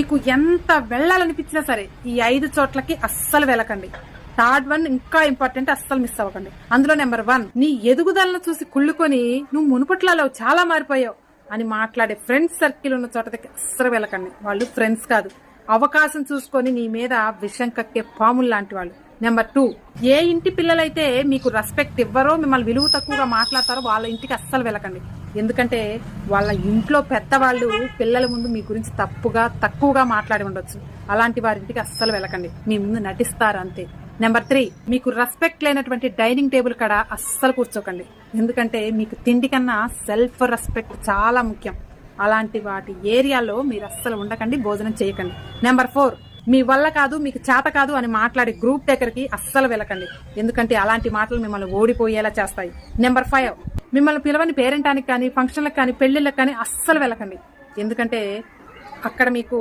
మీకు ఎంత వెళ్ళాలనిపించినా సరే ఈ 5 చోట్లకి అస్సలు వెళ్ళకండి. థర్డ్ వన్ ఇంకా ఇంపార్టెంట్, అస్సలు మిస్ అవ్వకండి. అందులో నెంబర్ 1, నీ ఎదుగుదలను చూసి కుళ్ళుకొని నువ్వు మునుపట్లలో చాలా మారిపోయావు అని మాట్లాడే ఫ్రెండ్స్ సర్కిల్ ఉన్న చోట దగ్గర అస్సలు వెళ్ళకండి. వాళ్ళు ఫ్రెండ్స్ కాదు, అవకాశం చూసుకొని నీ మీద విషం కక్కే పాములు లాంటి వాళ్ళు. నెంబర్ 2, ఏ ఇంటి పిల్లలైతే మీకు రెస్పెక్ట్ ఇవ్వరో, మిమ్మల్ని విలువ తక్కువగా మాట్లాడతారో వాళ్ళ ఇంటికి అస్సలు వెళ్ళకండి. ఎందుకంటే వాళ్ళ ఇంట్లో పెద్దవాళ్ళు పిల్లల ముందు మీ గురించి తక్కువగా మాట్లాడి ఉండొచ్చు. అలాంటి వారింటికి అస్సలు వెళ్ళకండి, మీ ముందు నటిస్తారు అంతే. నెంబర్ 3, మీకు రెస్పెక్ట్ లేనటువంటి డైనింగ్ టేబుల్ కాడ అస్సలు కూర్చోకండి. ఎందుకంటే మీకు తిండి కన్నా సెల్ఫ్ రెస్పెక్ట్ చాలా ముఖ్యం. అలాంటి వాటి ఏరియాలో మీరు అస్సలు ఉండకండి, భోజనం చేయకండి. నెంబర్ 4, మీ వల్ల కాదు, మీకు చేత కాదు అని మాట్లాడే గ్రూప్ దగ్గరికి అస్సలు వెళ్ళకండి. ఎందుకంటే అలాంటి మాటలు మిమ్మల్ని ఓడిపోయేలా చేస్తాయి. నెంబర్ 5, మిమ్మల్ని పిలవని పేరెంటానికి కానీ, ఫంక్షన్లకు కానీ, పెళ్లిళ్ళకి కానీ అస్సలు వెళ్ళకండి. ఎందుకంటే అక్కడ మీకు